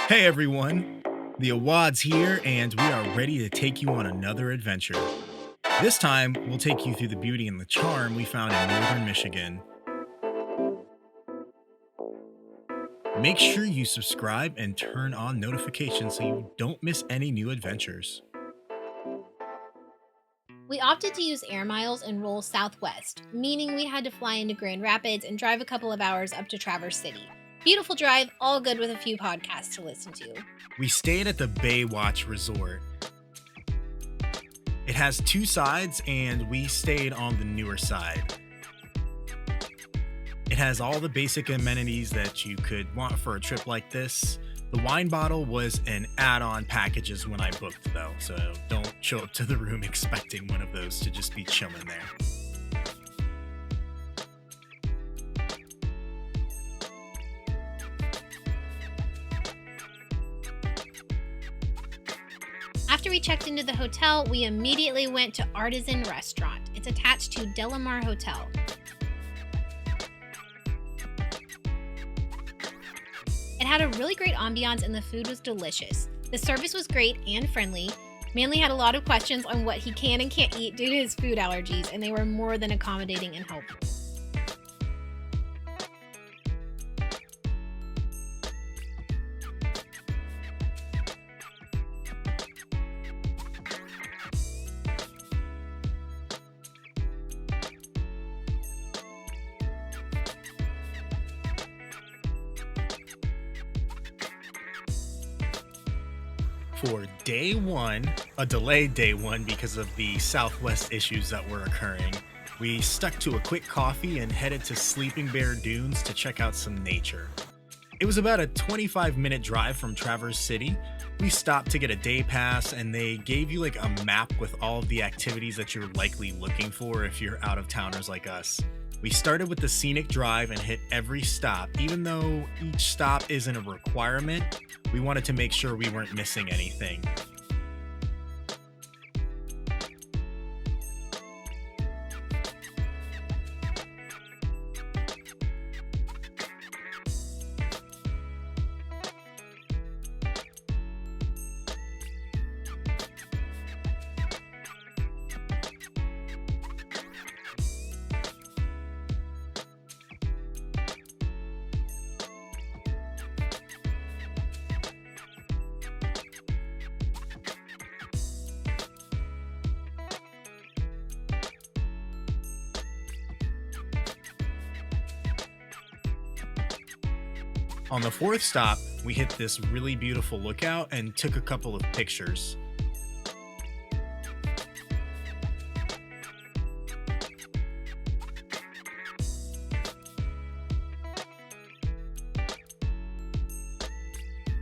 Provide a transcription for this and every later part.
Hey everyone, the Awad's here, and we are ready to take you on another adventure. This time, we'll take you through the beauty and the charm we found in northern Michigan. Make sure you subscribe and turn on notifications so you don't miss any new adventures. We opted to use air miles and roll southwest, meaning we had to fly into Grand Rapids and drive a couple of hours up to Traverse City. Beautiful drive, all good with a few podcasts to listen to. We stayed at the Baywatch Resort. It has two sides, and we stayed on the newer side. It has all the basic amenities that you could want for a trip like this. The wine bottle was an add-on packages when I booked though, so don't show up to the room expecting one of those to just be chilling there. After we checked into the hotel, we immediately went to Artisan Restaurant. It's attached to Delamar Hotel. It had a really great ambiance and the food was delicious. The service was great and friendly. Manley had a lot of questions on what he can and can't eat due to his food allergies, and they were more than accommodating and helpful. For day one, a delayed day one because of the Southwest issues that were occurring, we stuck to a quick coffee and headed to Sleeping Bear Dunes to check out some nature. It was about a 25-minute drive from Traverse City. We stopped to get a day pass, and they gave you like a map with all of the activities that you're likely looking for if you're out of towners like us. We started with the scenic drive and hit every stop. Even though each stop isn't a requirement, we wanted to make sure we weren't missing anything. On the fourth stop, we hit this really beautiful lookout and took a couple of pictures.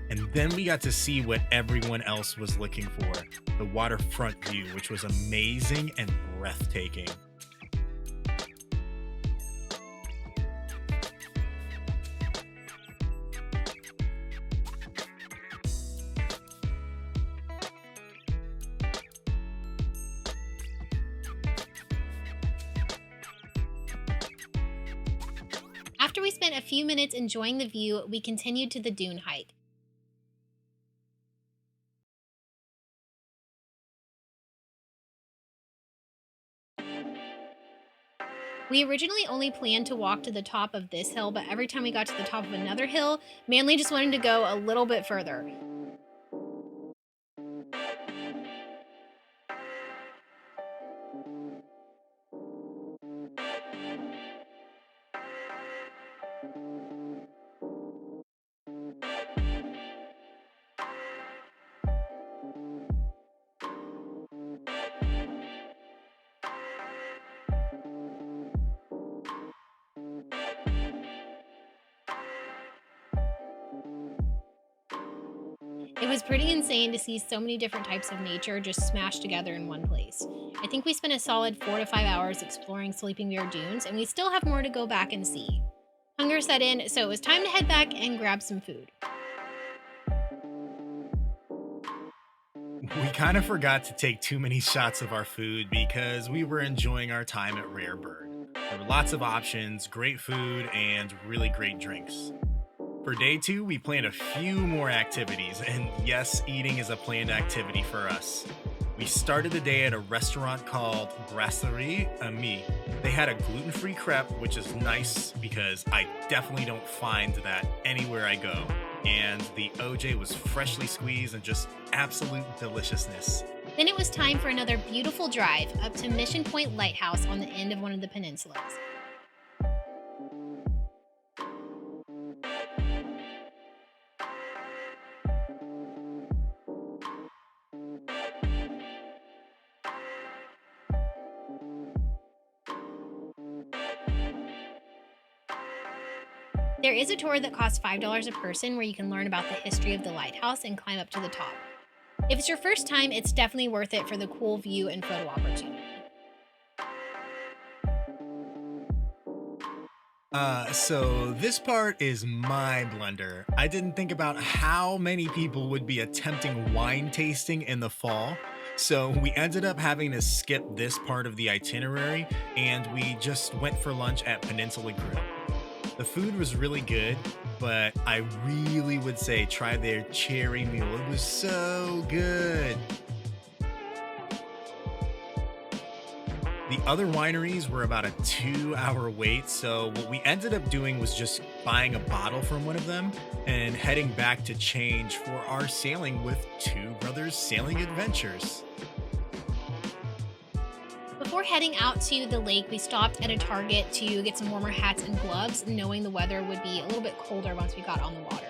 And then we got to see what everyone else was looking for, the waterfront view, which was amazing and breathtaking. After we spent a few minutes enjoying the view, we continued to the Dune hike. We originally only planned to walk to the top of this hill, but every time we got to the top of another hill, Manley just wanted to go a little bit further. It was pretty insane to see so many different types of nature just smashed together in one place. I think we spent a solid 4 to 5 hours exploring Sleeping Bear Dunes, and we still have more to go back and see. Hunger set in, so it was time to head back and grab some food. We kind of forgot to take too many shots of our food because we were enjoying our time at Rare Bird. There were lots of options, great food, and really great drinks. For day two, we planned a few more activities, and yes, eating is a planned activity for us. We started the day at a restaurant called Brasserie, Amie. They had a gluten-free crepe, which is nice because I definitely don't find that anywhere I go. And the OJ was freshly squeezed and just absolute deliciousness. Then it was time for another beautiful drive up to Mission Point Lighthouse on the end of one of the peninsulas. There is a tour that costs $5 a person where you can learn about the history of the lighthouse and climb up to the top. If it's your first time, it's definitely worth it for the cool view and photo opportunity. So this part is my blunder. I didn't think about how many people would be attempting wine tasting in the fall. So we ended up having to skip this part of the itinerary and we just went for lunch at Peninsula Grill. The food was really good, but I really would say try their cherry mule. It was so good. The other wineries were about a 2-hour wait, so what we ended up doing was just buying a bottle from one of them and heading back to change for our sailing with Two Brothers Sailing Adventures. Before heading out to the lake, we stopped at a Target to get some warmer hats and gloves, knowing the weather would be a little bit colder once we got on the water.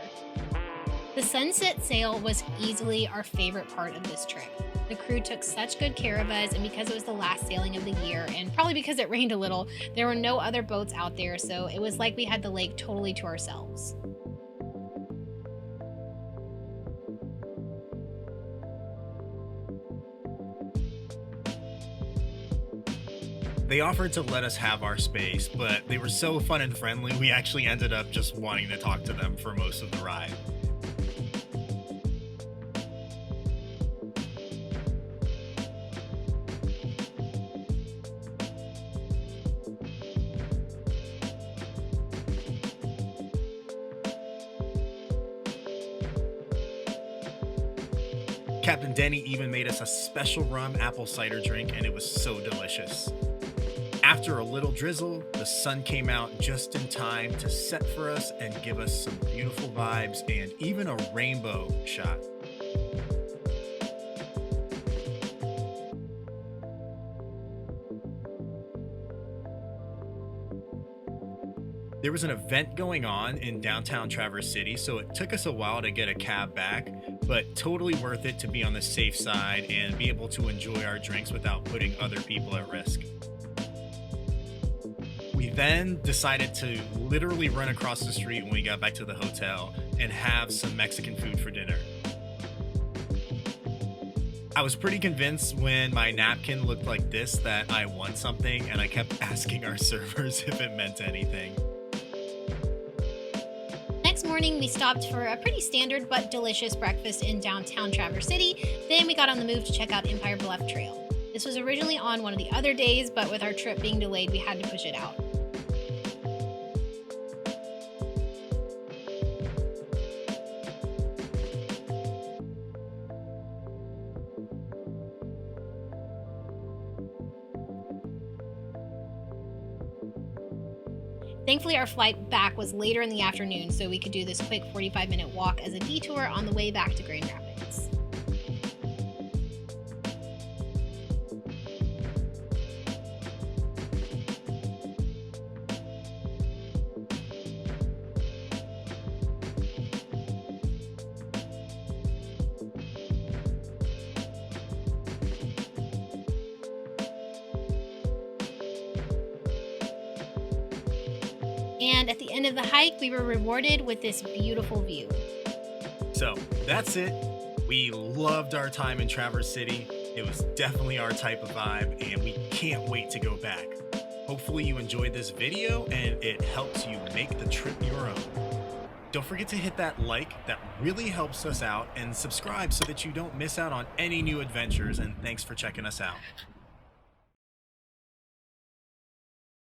The sunset sail was easily our favorite part of this trip. The crew took such good care of us, and because it was the last sailing of the year, and probably because it rained a little, there were no other boats out there, so it was like we had the lake totally to ourselves. They offered to let us have our space, but they were so fun and friendly, we actually ended up just wanting to talk to them for most of the ride. Captain Denny even made us a special rum apple cider drink, and it was so delicious. After a little drizzle, the sun came out just in time to set for us and give us some beautiful vibes and even a rainbow shot. There was an event going on in downtown Traverse City, so it took us a while to get a cab back, but totally worth it to be on the safe side and be able to enjoy our drinks without putting other people at risk. We then decided to literally run across the street when we got back to the hotel and have some Mexican food for dinner. I was pretty convinced when my napkin looked like this that I won something, and I kept asking our servers if it meant anything. Next morning, we stopped for a pretty standard but delicious breakfast in downtown Traverse City. Then we got on the move to check out Empire Bluff Trail. This was originally on one of the other days, but with our trip being delayed, we had to push it out. Thankfully, our flight back was later in the afternoon, so we could do this quick 45-minute walk as a detour on the way back to Grand Rapids. And at the end of the hike, we were rewarded with this beautiful view. So that's it. We loved our time in Traverse City. It was definitely our type of vibe, and we can't wait to go back. Hopefully you enjoyed this video and it helps you make the trip your own. Don't forget to hit that like, that really helps us out, and subscribe so that you don't miss out on any new adventures, and thanks for checking us out.